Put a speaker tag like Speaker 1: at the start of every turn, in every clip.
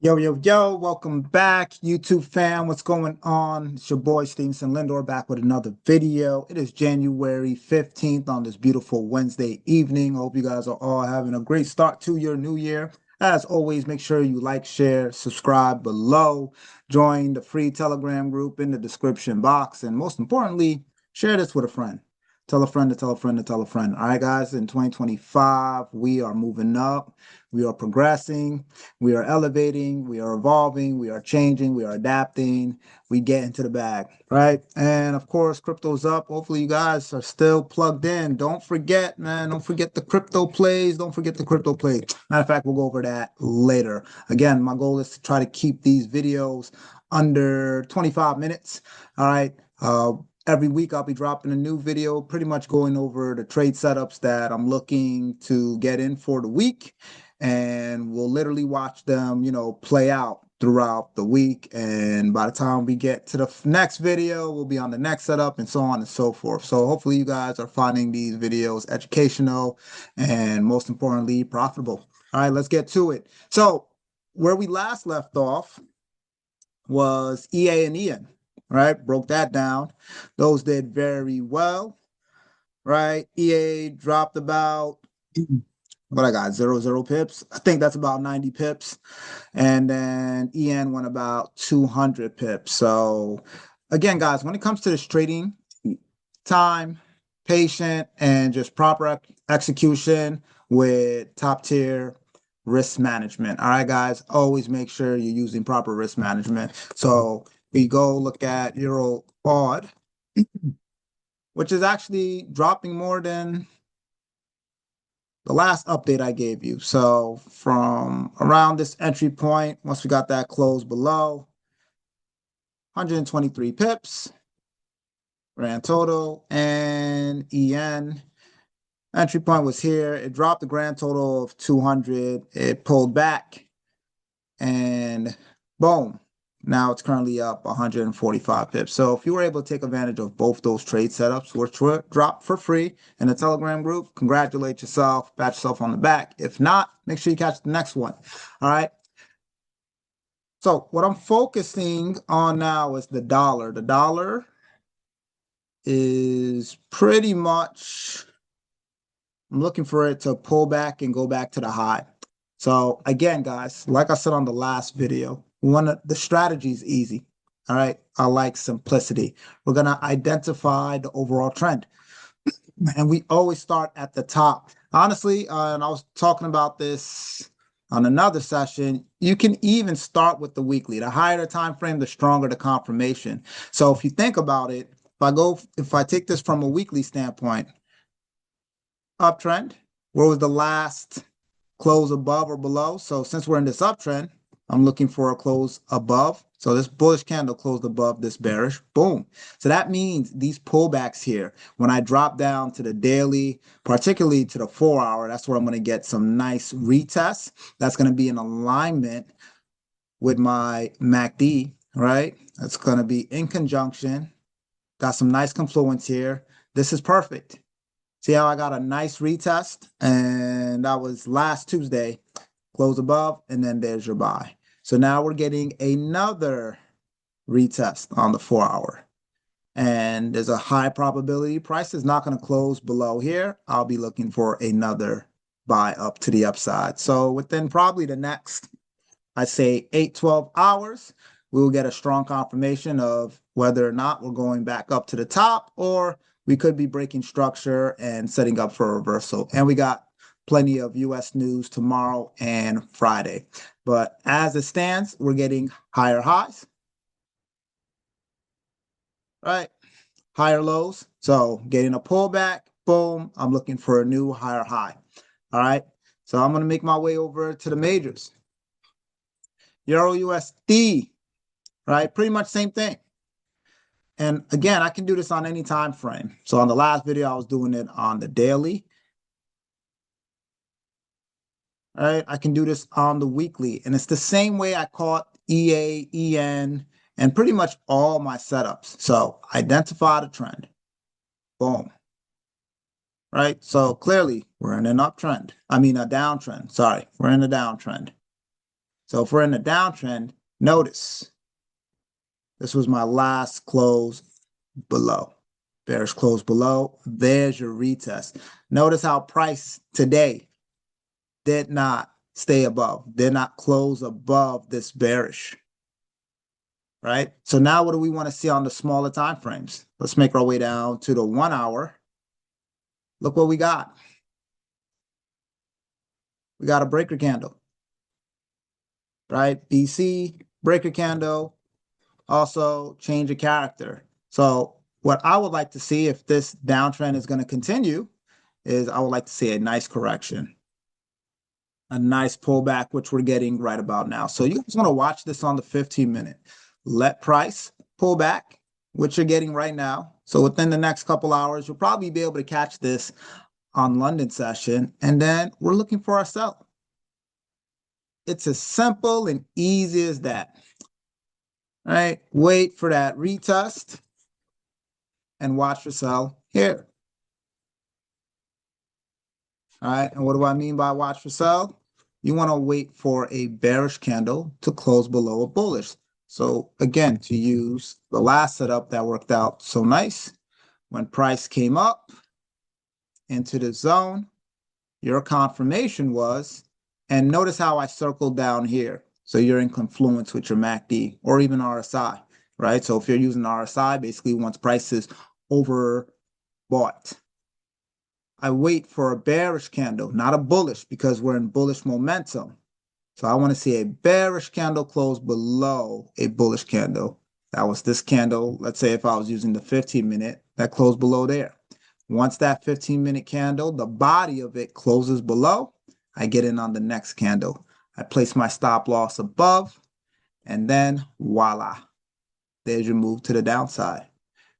Speaker 1: Yo, yo, yo, welcome back, YouTube fam. What's going on? It's your boy Stevenson Lindor back with another video. It is January 15th on this beautiful Wednesday evening. I hope you guys are all having a great start to your new year. As always, make sure you like, share, subscribe below, join the free Telegram group in the description box, and most importantly, share this with a friend. Tell a friend to tell a friend to tell a friend. All right, guys, in 2025, we are moving up, we are progressing. We are elevating, we are evolving, we are changing, we are adapting, we get into the bag, right? And of course, crypto's up. Hopefully, you guys are still plugged in. Don't forget, man, don't forget the crypto plays. Don't forget the crypto plays. Matter of fact, we'll go over that later. Again, my goal is to try to keep these videos under 25 minutes. All right. Every week I'll be dropping a new video, pretty much going over the trade setups that I'm looking to get in for the week. And we'll literally watch them, play out throughout the week. And by the time we get to the next video, we'll be on the next setup and so on and so forth. So hopefully you guys are finding these videos educational and most importantly, profitable. All right, let's get to it. So where we last left off was EA and EN, right? Broke that down. Those did very well, right? EA dropped about what I got, 0 pips. I think that's about 90 pips. And then EN went about 200 pips. So again, guys, when it comes to this trading, time, patient, and just proper execution with top tier risk management. All right, guys, always make sure you're using proper risk management. So we go look at Euro odd, which is actually dropping more than the last update I gave you. So from around this entry point, once we got that close below, 123 pips, grand total, and EN. Entry point was here. It dropped the grand total of 200. It pulled back, and boom. Now it's currently up 145 pips. So if you were able to take advantage of both those trade setups, which were dropped for free in the Telegram group, congratulate yourself, pat yourself on the back. If not, make sure you catch the next one. All right. So what I'm focusing on now is the dollar. The dollar is pretty much, I'm looking for it to pull back and go back to the high. So again, guys, like I said on the last video, the strategy is easy. All right. I like simplicity. We're going to identify the overall trend. And we always start at the top. Honestly, and I was talking about this on another session, you can even start with the weekly. The higher the time frame, the stronger the confirmation. So if you think about it, if I take this from a weekly standpoint, uptrend, where was the last close above or below? So since we're in this uptrend, I'm looking for a close above. So this bullish candle closed above this bearish. Boom. So that means these pullbacks here, when I drop down to the daily, particularly to the 4-hour, that's where I'm going to get some nice retests. That's going to be in alignment with my MACD, right? That's going to be in conjunction. Got some nice confluence here. This is perfect. See how I got a nice retest? And that was last Tuesday. Close above, and then there's your buy. So now we're getting another retest on the 4-hour. And there's a high probability price is not going to close below here. I'll be looking for another buy up to the upside. So within probably the next, I'd say 8-12 hours, we will get a strong confirmation of whether or not we're going back up to the top, or we could be breaking structure and setting up for a reversal. And we got plenty of US news tomorrow and Friday. But as it stands, we're getting higher highs, right? Higher lows. So getting a pullback, boom, I'm looking for a new higher high. All right. So I'm going to make my way over to the majors. Euro USD, right? Pretty much same thing. And again, I can do this on any time frame. So on the last video, I was doing it on the daily. All right, I can do this on the weekly. And it's the same way I caught EA, EN, and pretty much all my setups. So identify the trend. Boom. Right? So clearly we're in an uptrend. I mean a downtrend. Sorry, we're in a downtrend. So if we're in a downtrend, notice this was my last close below. Bearish close below. There's your retest. Notice how price today did not stay above, did not close above this bearish, right? So now what do we want to see on the smaller time frames? Let's make our way down to the 1 hour. Look what we got. We got a breaker candle, right? BC, breaker candle, also change of character. So what I would like to see if this downtrend is going to continue is I would like to see a nice correction, a nice pullback, which we're getting right about now. So you just want to watch this on the 15-minute. Let price pull back, which you're getting right now. So within the next couple hours, you'll probably be able to catch this on London session. And then we're looking for our sell. It's as simple and easy as that. All right, wait for that retest and watch for sell here. All right, and what do I mean by watch for sell? You want to wait for a bearish candle to close below a bullish. So again, to use the last setup that worked out so nice, when price came up into the zone, your confirmation was, and notice how I circled down here. So you're in confluence with your MACD or even RSI, right? So if you're using RSI, basically once price is overbought, I wait for a bearish candle, not a bullish, because we're in bullish momentum. So I want to see a bearish candle close below a bullish candle. That was this candle. Let's say if I was using the 15-minute, that closed below there. Once that 15-minute candle, the body of it closes below, I get in on the next candle. I place my stop loss above, and then voila, there's your move to the downside.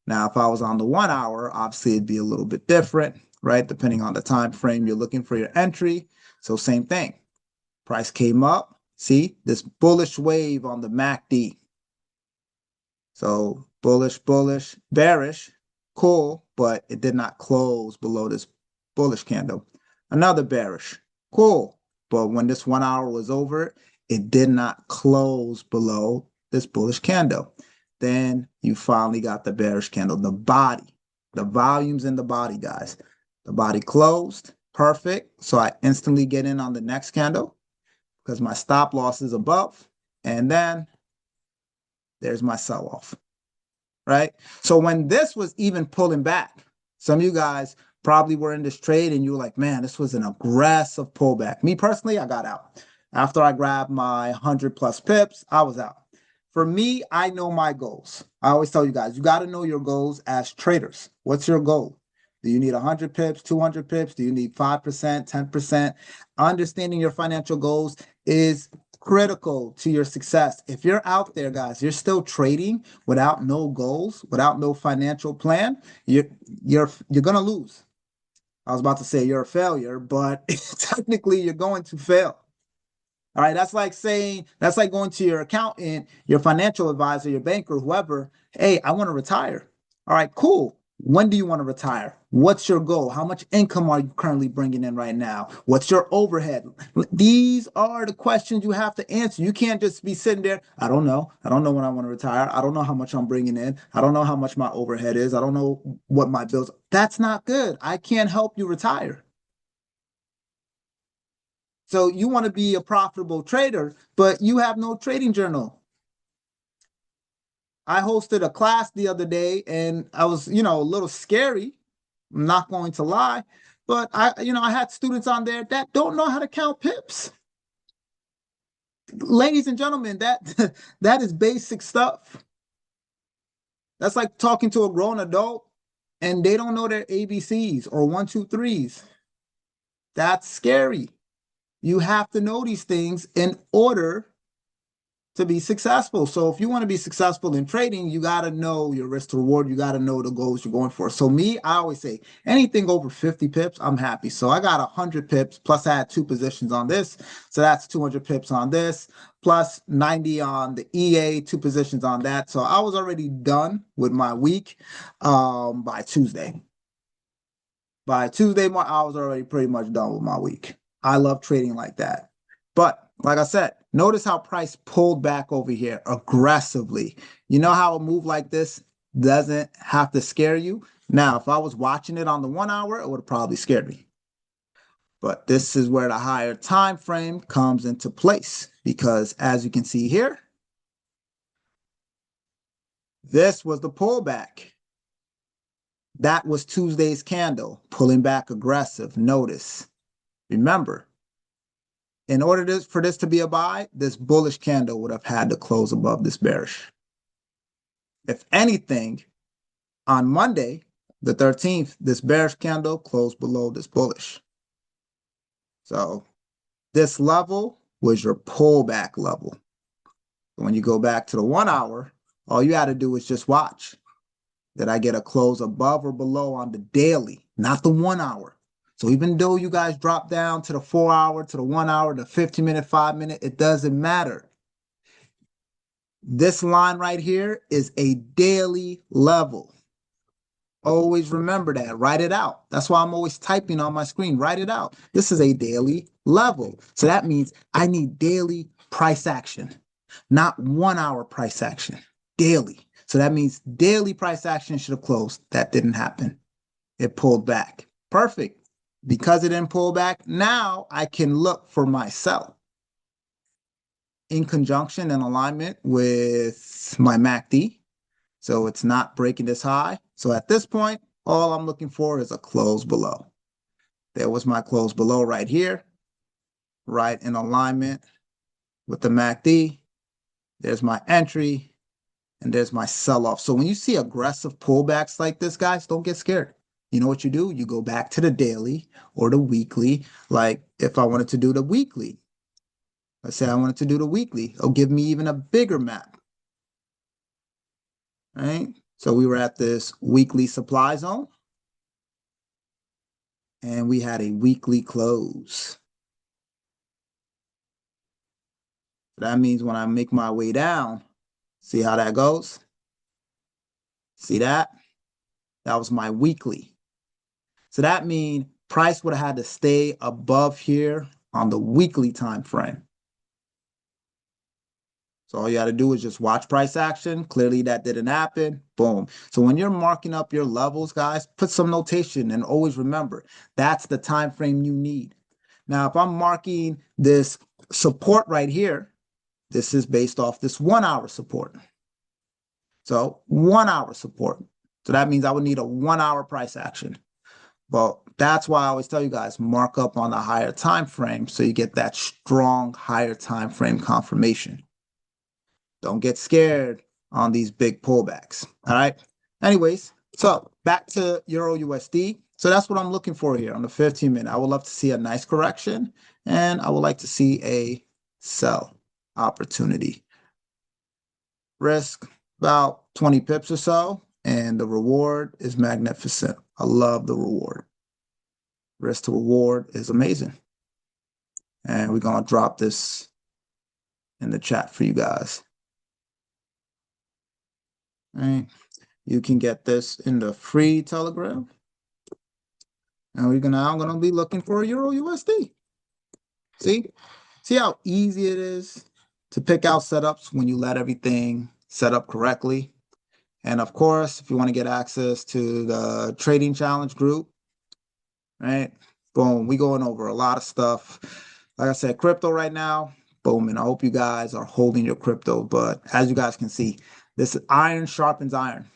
Speaker 1: Now, if I was on the 1 hour, obviously it'd be a little bit different, right? Depending on the time frame you're looking for your entry. So same thing. Price came up. See this bullish wave on the MACD. So bullish, bullish, bearish, cool, but it did not close below this bullish candle. Another bearish, cool, but when this 1 hour was over, it did not close below this bullish candle. Then you finally got the bearish candle, the body, the volumes in the body, guys. The body closed, perfect. So I instantly get in on the next candle because my stop loss is above. And then there's my sell-off, right? So when this was even pulling back, some of you guys probably were in this trade and you were like, man, this was an aggressive pullback. Me personally, I got out. After I grabbed my 100 plus pips, I was out. For me, I know my goals. I always tell you guys, you got to know your goals as traders. What's your goal? Do you need 100 pips, 200 pips? Do you need 5%, 10%? Understanding your financial goals is critical to your success. If you're out there, guys, you're still trading without no goals, without no financial plan, you're gonna lose. I was about to say you're a failure, but technically you're going to fail. All right, that's like going to your accountant, your financial advisor, your banker, whoever, hey, I want to retire. All right, cool. When do you want to retire? What's your goal? How much income are you currently bringing in right now? What's your overhead? These are the questions you have to answer. You can't just be sitting there. I don't know. I don't know when I want to retire. I don't know how much I'm bringing in. I don't know how much my overhead is. I don't know what my bills. That's not good. I can't help you retire. So you want to be a profitable trader, but you have no trading journal. I hosted a class the other day and I was, a little scary. I'm not going to lie, but I had students on there that don't know how to count pips. Ladies and gentlemen, that that is basic stuff. That's like talking to a grown adult and they don't know their ABCs or 1, 2, 3s. That's scary. You have to know these things in order to be successful. So if you want to be successful in trading, you got to know your risk to reward. You got to know the goals you're going for. So me, I always say anything over 50 pips, I'm happy. So I got 100 pips, plus I had 2 positions on this. So that's 200 pips on this, plus 90 on the EA, 2 positions on that. So I was already done with my week by Tuesday. By Tuesday, I was already pretty much done with my week. I love trading like that. But Like I said, notice how price pulled back over here aggressively. You know how a move like this doesn't have to scare you? Now, if I was watching it on the 1 hour, it would have probably scared me. But this is where the higher time frame comes into place because as you can see here, this was the pullback. That was Tuesday's candle, pulling back aggressive. Notice, remember, in order for this to be a buy, this bullish candle would have had to close above this bearish. If anything, on Monday, the 13th, this bearish candle closed below this bullish. So this level was your pullback level. When you go back to the 1 hour, all you had to do is just watch. Did I get a close above or below on the daily, not the 1 hour? So even though you guys drop down to the 4 hour, to the 1 hour, the 15-minute, 5-minute, it doesn't matter. This line right here is a daily level. Always remember that. Write it out. That's why I'm always typing on my screen. Write it out. This is a daily level. So that means I need daily price action, not 1 hour price action, daily. So that means daily price action should have closed. That didn't happen. It pulled back. Perfect. Because it didn't pull back, now I can look for my sell in conjunction and alignment with my MACD. So it's not breaking this high. So at this point, all I'm looking for is a close below. There was my close below right here, right in alignment with the MACD. There's my entry, and there's my sell-off. So when you see aggressive pullbacks like this, guys, don't get scared. You know what you do? You go back to the daily or the weekly. Like if I wanted to do the weekly, let's say I wanted to do the weekly, it'll give me even a bigger map. Right? So we were at this weekly supply zone and we had a weekly close. That means when I make my way down, see how that goes? See that? That was my weekly. So that means price would have had to stay above here on the weekly time frame. So all you got to do is just watch price action. Clearly that didn't happen. Boom. So when you're marking up your levels, guys, put some notation and always remember that's the time frame you need. Now, if I'm marking this support right here, this is based off this 1 hour support. So 1 hour support. So that means I would need a 1 hour price action. Well, that's why I always tell you guys, mark up on the higher time frame so you get that strong higher time frame confirmation. Don't get scared on these big pullbacks. All right. Anyways, so back to Euro USD. So that's what I'm looking for here on the 15-minute. I would love to see a nice correction, and I would like to see a sell opportunity. Risk about 20 pips or so, and the reward is magnificent. I love the reward. Risk to reward is amazing. And we're going to drop this in the chat for you guys. All right. You can get this in the free Telegram. And I'm gonna be looking for a Euro USD. See how easy it is to pick out setups when you let everything set up correctly. And of course, if you want to get access to the trading challenge group, right? Boom, we going over a lot of stuff. Like I said, crypto right now, boom, and I hope you guys are holding your crypto. But as you guys can see, this iron sharpens iron.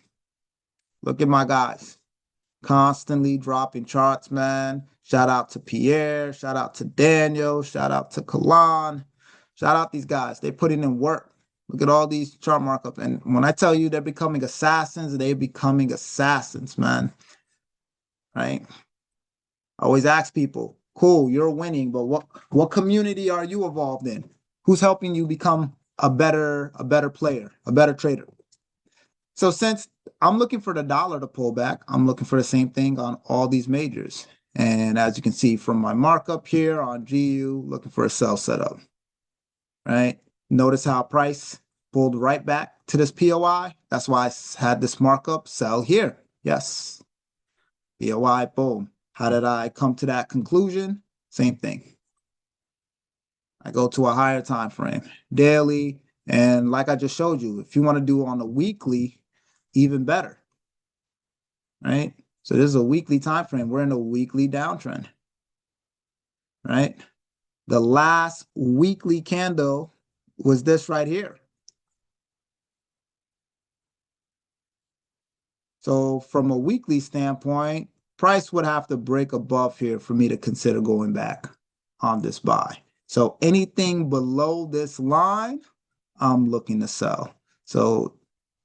Speaker 1: Look at my guys. Constantly dropping charts, man. Shout out to Pierre. Shout out to Daniel. Shout out to Kalan. Shout out these guys. They're putting in work. Look at all these chart markups. And when I tell you they're becoming assassins, they're becoming assassins, man. Right? I always ask people, cool, you're winning, but what community are you involved in? Who's helping you become a better player, a better trader? So since I'm looking for the dollar to pull back, I'm looking for the same thing on all these majors. And as you can see from my markup here on GU, looking for a sell setup, right? Notice how price pulled right back to this POI. That's why I had this markup, sell here. Yes. POI, boom. How did I come to that conclusion? Same thing. I go to a higher time frame, daily. And like I just showed you, if you want to do on a weekly, even better, right? So this is a weekly time frame. We're in a weekly downtrend, right? The last weekly candle was this right here. So from a weekly standpoint, price would have to break above here for me to consider going back on this buy. So anything below this line, I'm looking to sell. So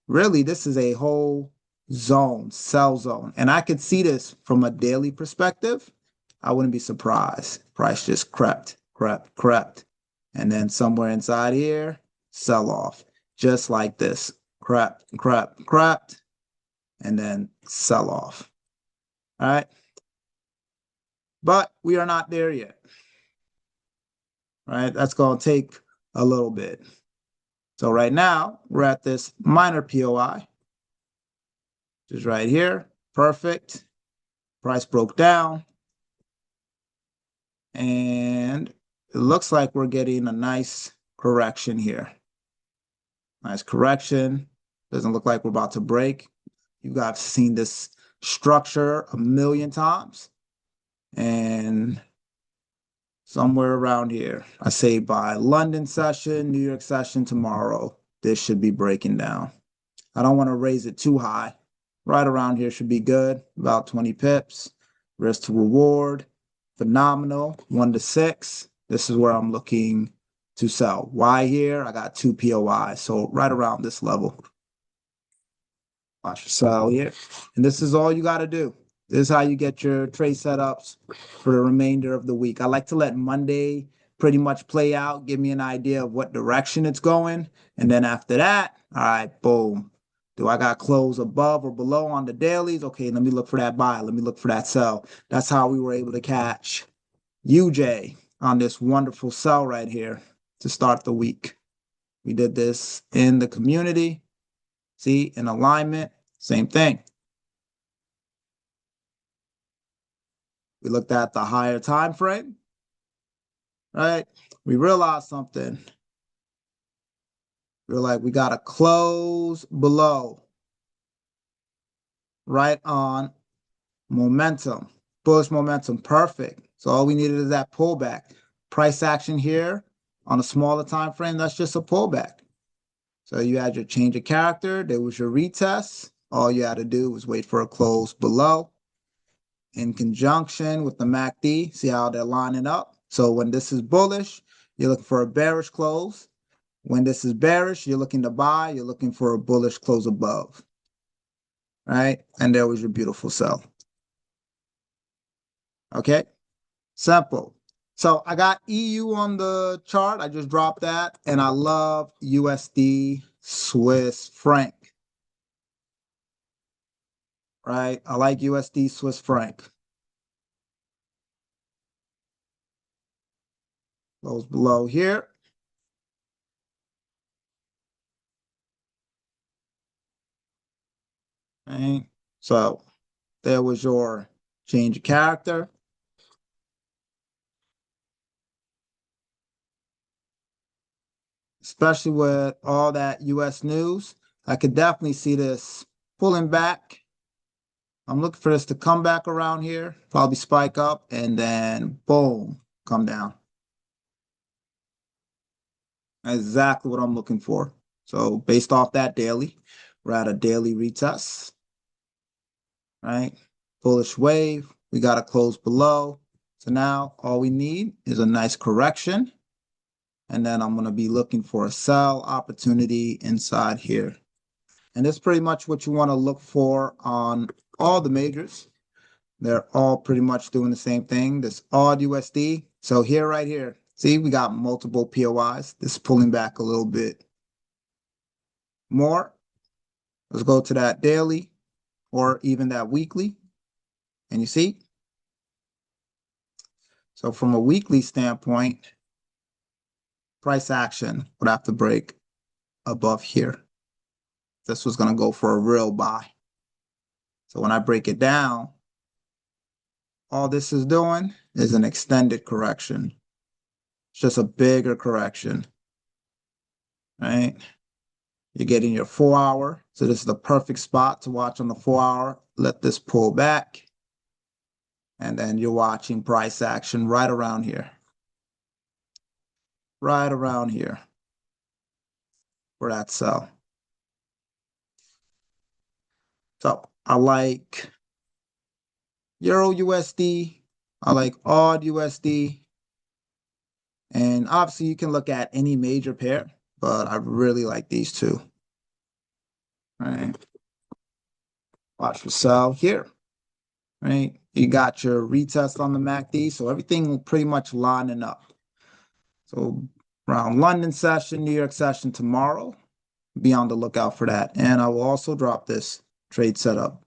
Speaker 1: really, this is a whole zone, sell zone. And I could see this from a daily perspective. I wouldn't be surprised. Price just crept. And then somewhere inside here, sell off. Just like this. Crept, and then sell off. All right. But we are not there yet. Right. That's going to take a little bit. So right now, we're at this minor POI, which is right here. Perfect. Price broke down. And it looks like we're getting a nice correction here. Nice correction. Doesn't look like we're about to break. You guys have seen this structure a million times. And somewhere around here, I say by London session, New York session tomorrow, this should be breaking down. I don't want to raise it too high. Right around here should be good, about 20 pips. Risk to reward, phenomenal, 1 to 6. This is where I'm looking to sell. Why here? I got 2 POIs, so right around this level. Watch your sell here. And this is all you got to do. This is how you get your trade setups for the remainder of the week. I like to let Monday pretty much play out, give me an idea of what direction it's going. And then after that, all right, boom. Do I got close above or below on the dailies? Okay, let me look for that buy. Let me look for that sell. That's how we were able to catch UJ on this wonderful sell right here to start the week. We did this in the community. See, in alignment, same thing. We looked at the higher time frame, right? We realized something. We're like, we got to close below, right on momentum, bullish momentum, perfect. So all we needed is that pullback. Price action here on a smaller time frame, that's just a pullback. So you had your change of character, there was your retest. All you had to do was wait for a close below. In conjunction with the MACD, see how they're lining up. So when this is bullish, you're looking for a bearish close. When this is bearish, you're looking to buy, you're looking for a bullish close above. Right? And there was your beautiful sell. Okay? Simple. So I got EU on the chart. I just dropped that. And I love USD Swiss franc. Right? I like USD Swiss franc. Goes below here. Okay. So there was your change of character. Especially with all that US news, I could definitely see this pulling back. I'm looking for this to come back around here, probably spike up, and then boom, come down. That's exactly what I'm looking for. So based off that daily, we're at a daily retest, right? Bullish wave. We got to close below. So now all we need is a nice correction. And then I'm going to be looking for a sell opportunity inside here. And that's pretty much what you want to look for on all the majors. They're all pretty much doing the same thing. This odd USD. So here, right here, see, we got multiple POIs. This is pulling back a little bit more. Let's go to that daily or even that weekly. And you see? So from a weekly standpoint, price action would have to break above here. This was going to go for a real buy. So when I break it down, all this is doing is an extended correction. It's just a bigger correction, right? You're getting your 4 hour. So this is the perfect spot to watch on the 4 hour. Let this pull back. And then you're watching price action right around here. Right around here for that sell. So I like Euro USD. I like AUD USD. And obviously you can look at any major pair, but I really like these two. Right. Watch for sell here. Right. You got your retest on the MACD, so everything will pretty much lining up. So around London session, New York session tomorrow, be on the lookout for that. And I will also drop this trade setup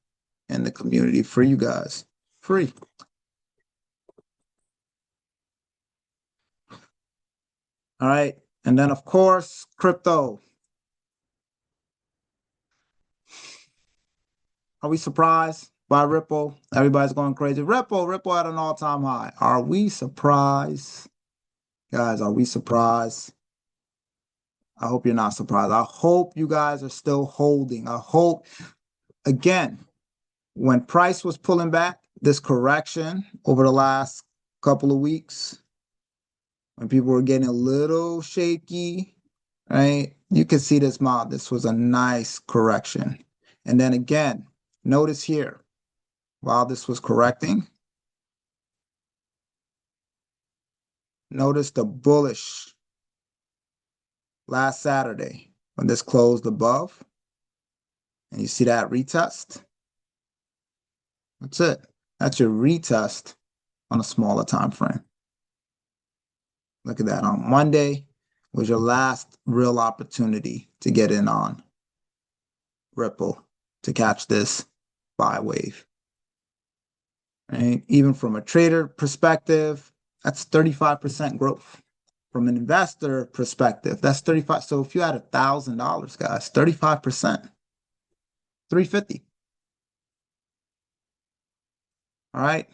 Speaker 1: in the community for you guys. Free. All right. And then, of course, crypto. Are we surprised by Ripple? Everybody's going crazy. Ripple at an all-time high. Are we surprised? Guys, are we surprised? I hope you're not surprised. I hope you guys are still holding. I hope, again, when price was pulling back, this correction over the last couple of weeks, when people were getting a little shaky, right? You can see this mod. This was a nice correction. And then again, notice here, while this was correcting, notice the bullish last Saturday when this closed above. And you see that retest? That's it. That's your retest on a smaller time frame. Look at that. On Monday was your last real opportunity to get in on Ripple to catch this buy wave. Right? Even from a trader perspective, that's 35% growth. From an investor perspective, that's 35. So if you had $1,000, guys, 35%, 350. All right.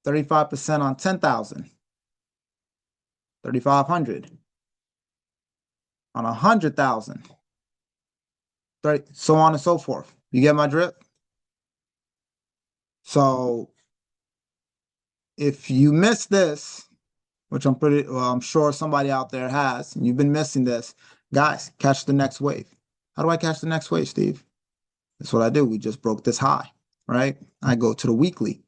Speaker 1: 35% on 10,000. 3,500 on 100,000. So on and so forth. You get my drift? So if you miss this, which I'm sure somebody out there has, and you've been missing this, guys, catch the next wave. How do I catch the next wave, Steve? That's what I do. We just broke this high, right? I go to the weekly,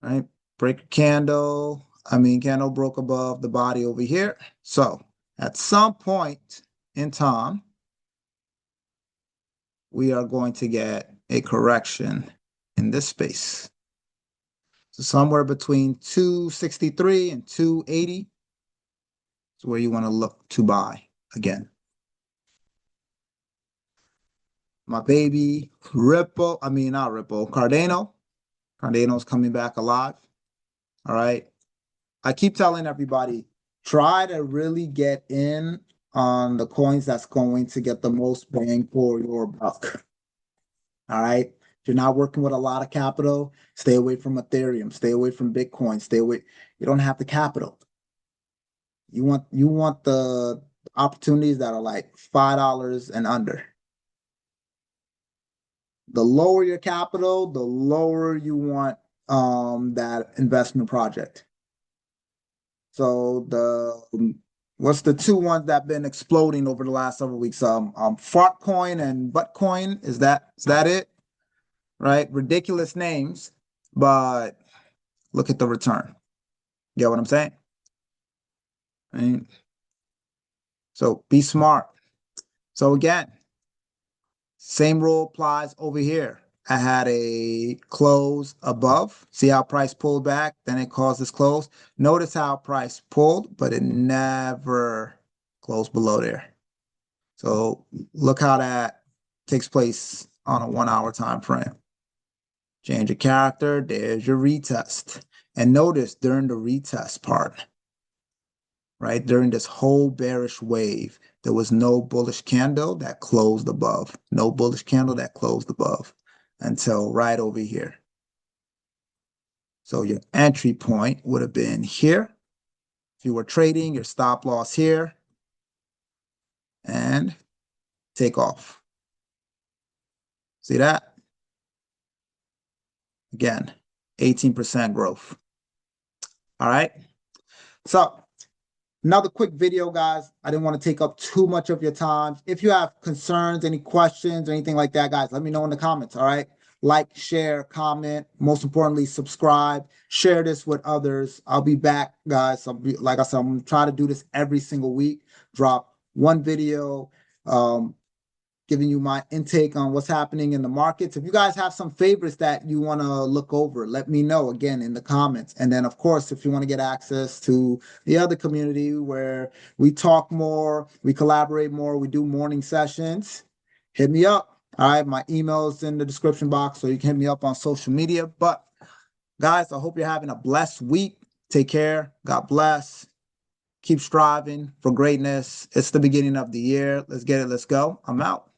Speaker 1: right? Break a candle. Candle broke above the body over here. So at some point in time, we are going to get a correction in this space. So somewhere between 263 and 280 is where you want to look to buy again. My baby Ripple, not Ripple, Cardano. Cardano's coming back alive. All right. I keep telling everybody, try to really get in on the coins that's going to get the most bang for your buck. All right. If you're not working with a lot of capital, stay away from Ethereum, stay away from Bitcoin, stay away. You don't have the capital. You want the opportunities that are like $5 and under. The lower your capital, the lower you want that investment project. So what's the two ones that have been exploding over the last several weeks? Fartcoin and Buttcoin. Is that it? Right? Ridiculous names, but look at the return. You get what I'm saying? Right? So be smart. So again, same rule applies over here. I had a close above. See how price pulled back? Then it caused this close. Notice how price pulled, but it never closed below there. So look how that takes place on a 1 hour time frame. Change your character. There's your retest. And notice during the retest part, right, during this whole bearish wave, there was no bullish candle that closed above. No bullish candle that closed above until right over here. So your entry point would have been here. If you were trading, your stop loss here, and take off. See that? Again, 18% growth. All right. So another quick video, guys. I didn't want to take up too much of your time. If you have concerns, any questions, or anything like that, guys, let me know in the comments. All right. Like, share, comment. Most importantly, subscribe. Share this with others. I'll be back, guys. Like I said, I'm going to try to do this every single week. Drop one video. Giving you my intake on what's happening in the markets. If you guys have some favorites that you want to look over, let me know again in the comments. And then, of course, if you want to get access to the other community where we talk more, we collaborate more, we do morning sessions, hit me up. All right, my email's in the description box, so you can hit me up on social media. But guys, I hope you're having a blessed week. Take care. God bless. Keep striving for greatness. It's the beginning of the year. Let's get it. Let's go. I'm out.